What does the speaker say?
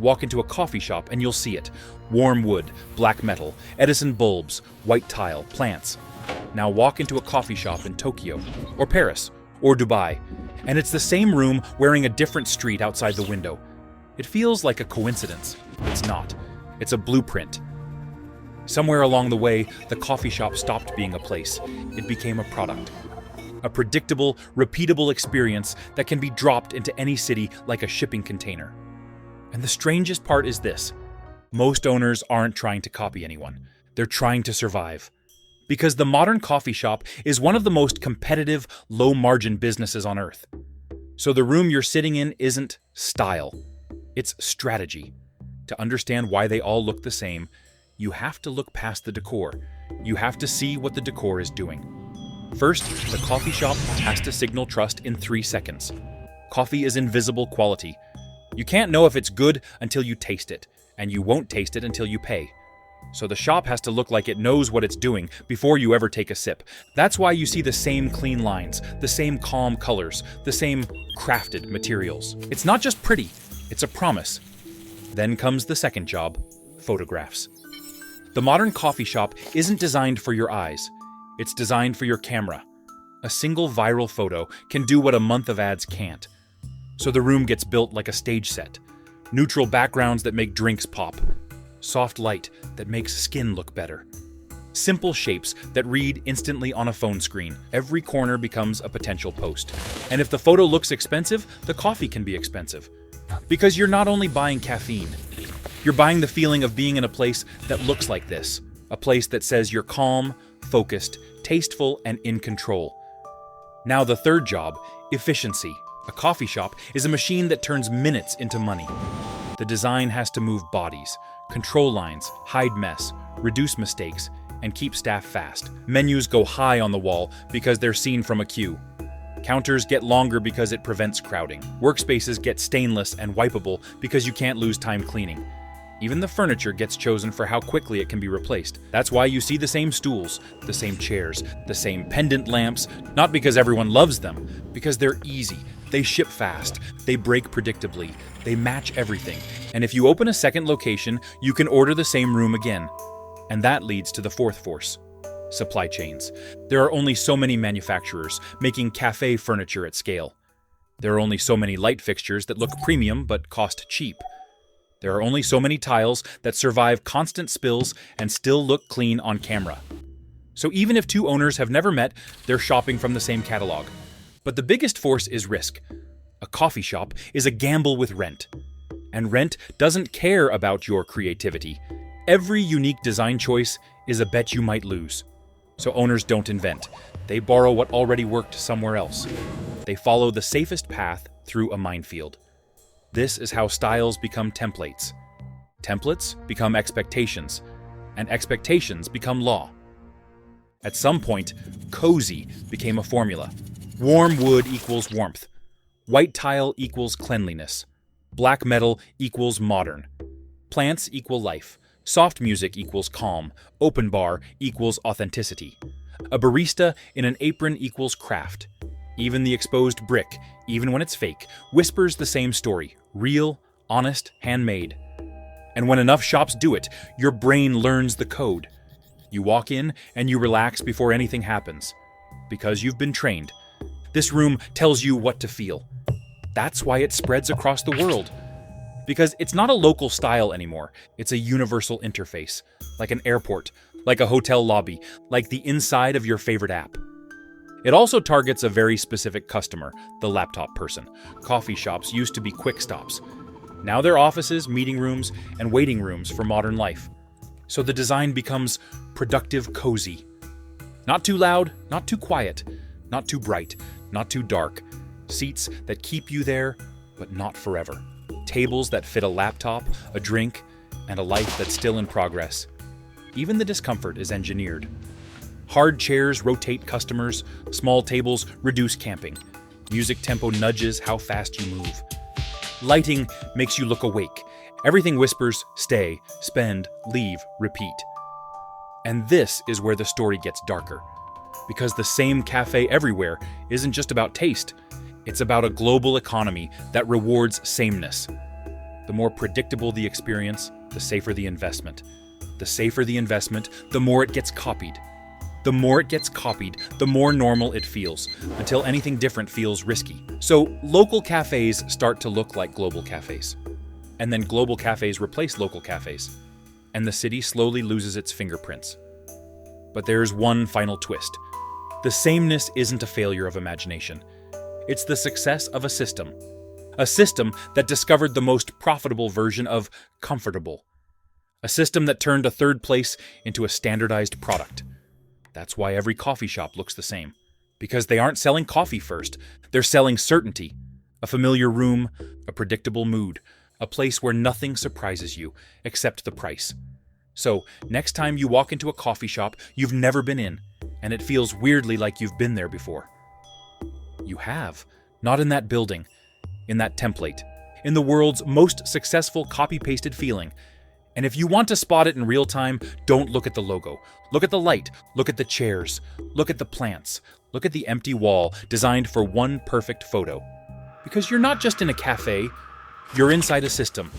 Walk into a coffee shop and you'll see it. Warm wood, black metal, Edison bulbs, white tile, plants. Now walk into a coffee shop in Tokyo, or Paris, or Dubai, and it's the same room wearing a different street outside the window. It feels like a coincidence. It's not. It's a blueprint. Somewhere along the way, the coffee shop stopped being a place. It became a product. A predictable, repeatable experience that can be dropped into any city like a shipping container. And the strangest part is this. Most owners aren't trying to copy anyone. They're trying to survive. Because the modern coffee shop is one of the most competitive, low-margin businesses on earth. So the room you're sitting in isn't style. It's strategy. To understand why they all look the same, you have to look past the decor. You have to see what the decor is doing. First, the coffee shop has to signal trust in 3 seconds. Coffee is invisible quality. You can't know if it's good until you taste it, and you won't taste it until you pay. So the shop has to look like it knows what it's doing before you ever take a sip. That's why you see the same clean lines, the same calm colors, the same crafted materials. It's not just pretty, it's a promise. Then comes the second job, photographs. The modern coffee shop isn't designed for your eyes. It's designed for your camera. A single viral photo can do what a month of ads can't. So the room gets built like a stage set. Neutral backgrounds that make drinks pop. Soft light that makes skin look better. Simple shapes that read instantly on a phone screen. Every corner becomes a potential post. And if the photo looks expensive, the coffee can be expensive. Because you're not only buying caffeine, you're buying the feeling of being in a place that looks like this. A place that says you're calm, focused, tasteful, and in control. Now the third job, efficiency. A coffee shop is a machine that turns minutes into money. The design has to move bodies, control lines, hide mess, reduce mistakes, and keep staff fast. Menus go high on the wall because they're seen from a queue. Counters get longer because it prevents crowding. Workspaces get stainless and wipeable because you can't lose time cleaning. Even the furniture gets chosen for how quickly it can be replaced. That's why you see the same stools, the same chairs, the same pendant lamps, not because everyone loves them, because they're easy, they ship fast, they break predictably, they match everything. And if you open a second location, you can order the same room again. And that leads to the fourth force, supply chains. There are only so many manufacturers making café furniture at scale. There are only so many light fixtures that look premium but cost cheap. There are only so many tiles that survive constant spills and still look clean on camera. So even if two owners have never met, they're shopping from the same catalog. But the biggest force is risk. A coffee shop is a gamble with rent. And rent doesn't care about your creativity. Every unique design choice is a bet you might lose. So owners don't invent. They borrow what already worked somewhere else. They follow the safest path through a minefield. This is how styles become templates. Templates become expectations, and expectations become law. At some point, cozy became a formula. Warm wood equals warmth. White tile equals cleanliness. Black metal equals modern. Plants equal life. Soft music equals calm. Open bar equals authenticity. A barista in an apron equals craft. Even the exposed brick, even when it's fake, whispers the same story. Real, honest, handmade. And when enough shops do it, your brain learns the code. You walk in and you relax before anything happens. Because you've been trained. This room tells you what to feel. That's why it spreads across the world. Because it's not a local style anymore. It's a universal interface. Like an airport, like a hotel lobby, like the inside of your favorite app. It also targets a very specific customer, the laptop person. Coffee shops used to be quick stops. Now they're offices, meeting rooms, and waiting rooms for modern life. So the design becomes productive cozy. Not too loud, not too quiet, not too bright, not too dark. Seats that keep you there, but not forever. Tables that fit a laptop, a drink, and a life that's still in progress. Even the discomfort is engineered. Hard chairs rotate customers, small tables reduce camping. Music tempo nudges how fast you move. Lighting makes you look awake. Everything whispers, stay, spend, leave, repeat. And this is where the story gets darker. Because the same cafe everywhere isn't just about taste. It's about a global economy that rewards sameness. The more predictable the experience, the safer the investment. The safer the investment, the more it gets copied. The more it gets copied, the more normal it feels, until anything different feels risky. So local cafes start to look like global cafes. And then global cafes replace local cafes. And the city slowly loses its fingerprints. But there's one final twist. The sameness isn't a failure of imagination. It's the success of a system. A system that discovered the most profitable version of comfortable. A system that turned a third place into a standardized product. That's why every coffee shop looks the same. Because they aren't selling coffee first. They're selling certainty. A familiar room, a predictable mood. A place where nothing surprises you, except the price. So, next time you walk into a coffee shop you've never been in, and it feels weirdly like you've been there before. You have. Not in that building. In that template. In the world's most successful copy-pasted feeling. And if you want to spot it in real time, don't look at the logo. Look at the light. Look at the chairs. Look at the plants. Look at the empty wall designed for one perfect photo. Because you're not just in a cafe, you're inside a system.